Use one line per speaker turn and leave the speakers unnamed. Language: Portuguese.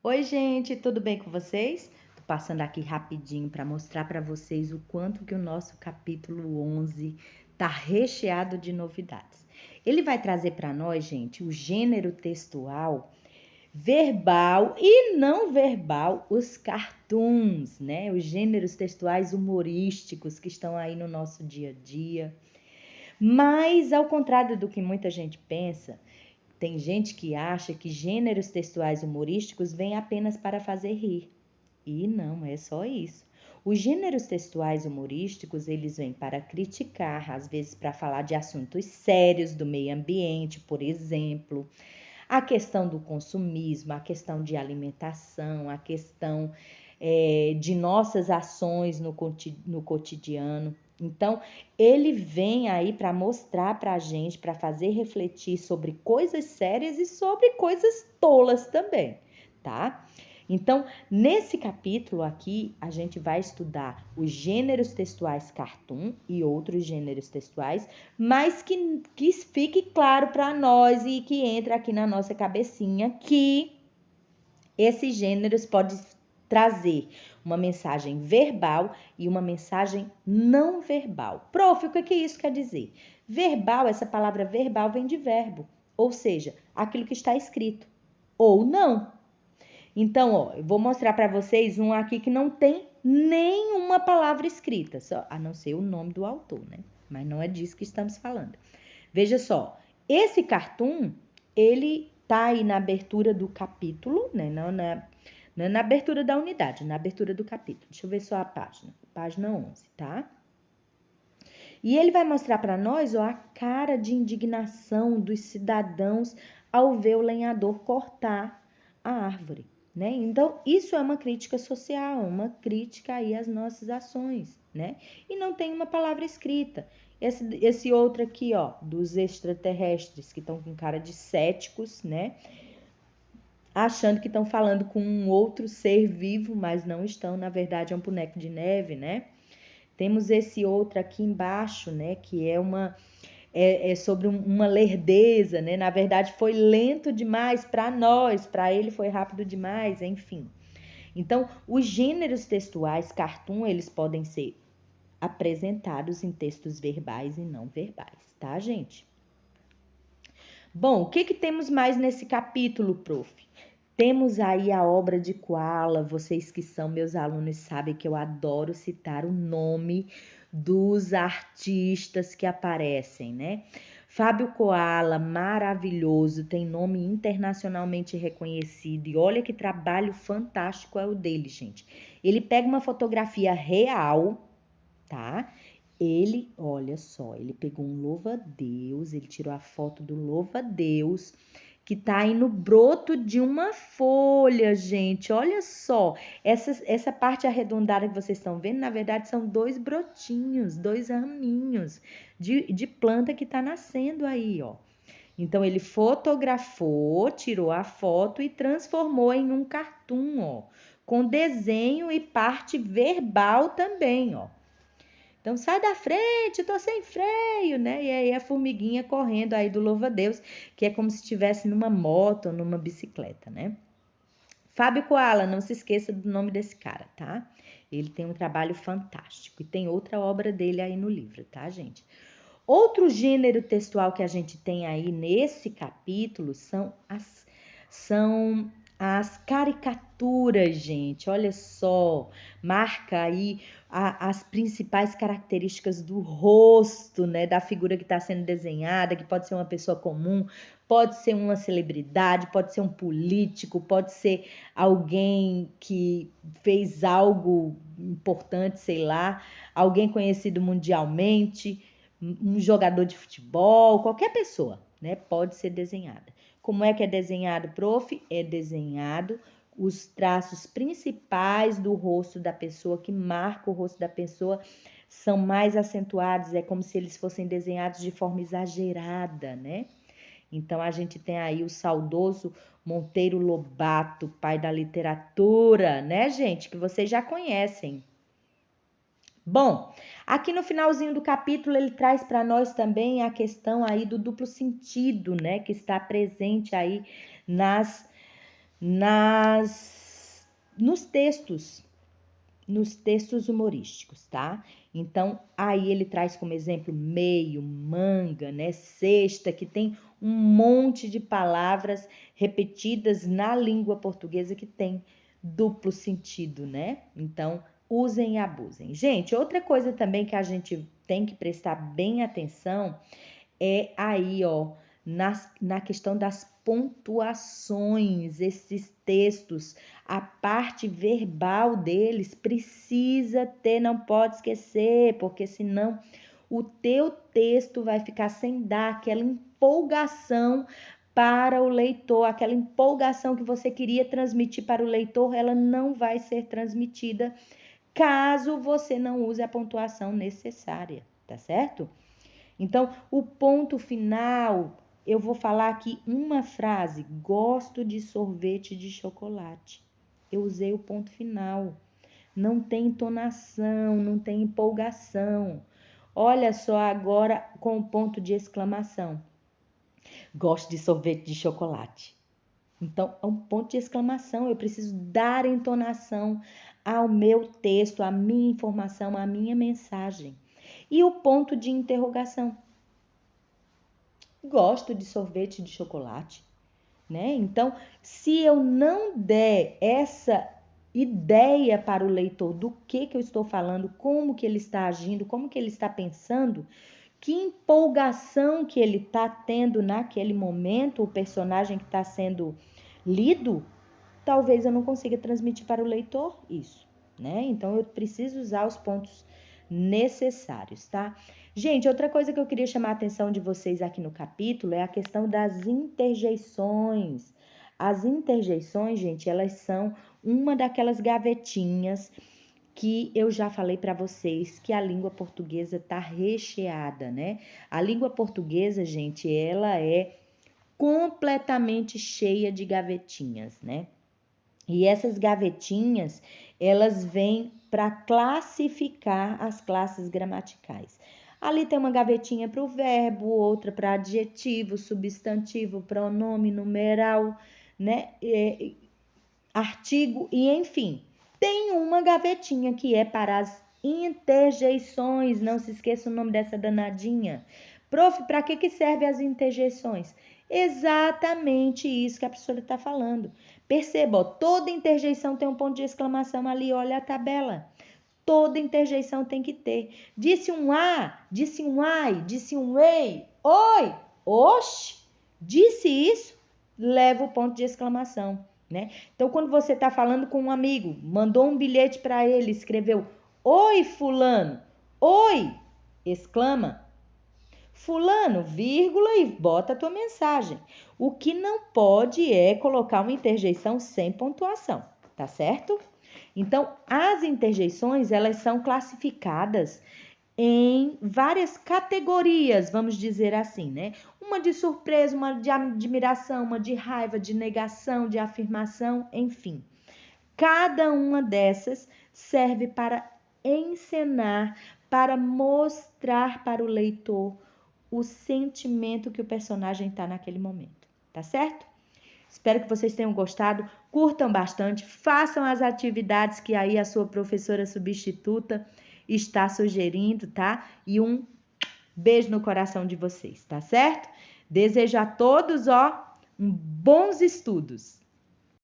Oi, gente, tudo bem com vocês? Tô passando aqui rapidinho para mostrar para vocês o quanto que o nosso capítulo 11 tá recheado de novidades. Ele vai trazer para nós, gente, o gênero textual, verbal e não verbal, os cartoons, né? Os gêneros textuais humorísticos que estão aí no nosso dia a dia. Mas, ao contrário do que muita gente pensa, tem gente que acha que gêneros textuais humorísticos vêm apenas para fazer rir. E não é só isso. Os gêneros textuais humorísticos, eles vêm para criticar, às vezes para falar de assuntos sérios do meio ambiente, por exemplo, a questão do consumismo, a questão de alimentação, a questão de nossas ações no cotidiano. Então, ele vem aí para mostrar para a gente, para fazer refletir sobre coisas sérias e sobre coisas tolas também, tá? Então, nesse capítulo aqui, a gente vai estudar os gêneros textuais cartoon e outros gêneros textuais, mas que fique claro para nós e que entra aqui na nossa cabecinha que esses gêneros podem trazer uma mensagem verbal e uma mensagem não verbal. Prof, o que isso quer dizer? Verbal, essa palavra verbal vem de verbo, ou seja, aquilo que está escrito, ou não. Então, ó, eu vou mostrar para vocês um aqui que não tem nenhuma palavra escrita, só, a não ser o nome do autor, né? Mas não é disso que estamos falando. Veja só, esse cartoon, ele tá aí na abertura do capítulo, né? Não é na abertura da unidade, na abertura do capítulo. Deixa eu ver só a página 11, tá? E ele vai mostrar para nós, ó, a cara de indignação dos cidadãos ao ver o lenhador cortar a árvore, né? Então, isso é uma crítica social, uma crítica aí às nossas ações, né? E não tem uma palavra escrita. Esse outro aqui, ó, dos extraterrestres, que estão com cara de céticos, né? Achando que estão falando com um outro ser vivo, mas não estão, na verdade é um boneco de neve, né? Temos esse outro aqui embaixo, né? Que é sobre uma lerdeza, né? Na verdade, foi lento demais para nós, para ele foi rápido demais, enfim. Então, os gêneros textuais cartoon, eles podem ser apresentados em textos verbais e não verbais, tá, gente? Bom, o que temos mais nesse capítulo, prof? Temos aí a obra de Koala. Vocês que são meus alunos sabem que eu adoro citar o nome dos artistas que aparecem, né? Fábio Koala, maravilhoso, tem nome internacionalmente reconhecido e olha que trabalho fantástico é o dele, gente. Ele pega uma fotografia real, tá? Ele, olha só, ele pegou um louva-a-Deus, ele tirou a foto do louva-a-Deus que tá aí no broto de uma folha, gente. Olha só, essa parte arredondada que vocês estão vendo, na verdade, são dois brotinhos, dois raminhos de planta que tá nascendo aí, ó. Então, ele fotografou, tirou a foto e transformou em um cartoon, ó, com desenho e parte verbal também, ó. Então sai da frente, eu tô sem freio, né? E aí a formiguinha correndo aí do louva-a-Deus, que é como se estivesse numa moto ou numa bicicleta, né? Fábio Koala, não se esqueça do nome desse cara, tá? Ele tem um trabalho fantástico e tem outra obra dele aí no livro, tá, gente? Outro gênero textual que a gente tem aí nesse capítulo são as caricaturas, gente. Olha só, marca aí as principais características do rosto, né, da figura que está sendo desenhada, que pode ser uma pessoa comum, pode ser uma celebridade, pode ser um político, pode ser alguém que fez algo importante, sei lá, alguém conhecido mundialmente, um jogador de futebol, qualquer pessoa, né, pode ser desenhada. Como é que é desenhado, prof? É desenhado os traços principais do rosto da pessoa, que marca o rosto da pessoa, são mais acentuados, é como se eles fossem desenhados de forma exagerada, né? Então a gente tem aí o saudoso Monteiro Lobato, pai da literatura, né, gente? Que vocês já conhecem. Bom, aqui no finalzinho do capítulo ele traz para nós também a questão aí do duplo sentido, né, que está presente aí nas nos textos humorísticos, tá? Então, aí ele traz como exemplo meio, manga, né? Cesta, que tem um monte de palavras repetidas na língua portuguesa que tem duplo sentido, né? Então, usem e abusem. Gente, outra coisa também que a gente tem que prestar bem atenção é aí, ó, na questão das pontuações, esses textos, a parte verbal deles precisa ter, não pode esquecer, porque senão o teu texto vai ficar sem dar aquela empolgação para o leitor, aquela empolgação que você queria transmitir para o leitor, ela não vai ser transmitida caso você não use a pontuação necessária, tá certo? Então, o ponto final, eu vou falar aqui uma frase: gosto de sorvete de chocolate. Eu usei o ponto final. Não tem entonação, não tem empolgação. Olha só agora com o ponto de exclamação. Gosto de sorvete de chocolate. Então, é um ponto de exclamação. Eu preciso dar entonação ao meu texto, à minha informação, à minha mensagem. E o ponto de interrogação. Gosto de sorvete de chocolate, né? Então, se eu não der essa ideia para o leitor do que eu estou falando, como que ele está agindo, como que ele está pensando, que empolgação que ele está tendo naquele momento, o personagem que está sendo lido, talvez eu não consiga transmitir para o leitor isso, né? Então, eu preciso usar os pontos necessários, tá? Gente, outra coisa que eu queria chamar a atenção de vocês aqui no capítulo é a questão das interjeições. As interjeições, gente, elas são uma daquelas gavetinhas que eu já falei para vocês que a língua portuguesa tá recheada, né? A língua portuguesa, gente, ela é completamente cheia de gavetinhas, né? E essas gavetinhas, elas vêm para classificar as classes gramaticais. Ali tem uma gavetinha para o verbo, outra para adjetivo, substantivo, pronome, numeral, né? Artigo e enfim. Tem uma gavetinha que é para as interjeições. Não se esqueça o nome dessa danadinha. Prof, para que servem as interjeições? Exatamente isso que a professora está falando. Perceba, ó, toda interjeição tem um ponto de exclamação ali, olha a tabela. Toda interjeição tem que ter. Disse um a, disse um ai, disse um ei, oi, oxe. Disse isso, leva o ponto de exclamação, né? Então, quando você está falando com um amigo, mandou um bilhete para ele, escreveu oi, fulano, oi, exclama. Fulano, vírgula e bota a tua mensagem. O que não pode é colocar uma interjeição sem pontuação, tá certo? Então, as interjeições, elas são classificadas em várias categorias, vamos dizer assim, né? Uma de surpresa, uma de admiração, uma de raiva, de negação, de afirmação, enfim. Cada uma dessas serve para encenar, para mostrar para o leitor o sentimento que o personagem está naquele momento, tá certo? Espero que vocês tenham gostado, curtam bastante, façam as atividades que aí a sua professora substituta está sugerindo, tá? E um beijo no coração de vocês, tá certo? Desejo a todos, ó, bons estudos.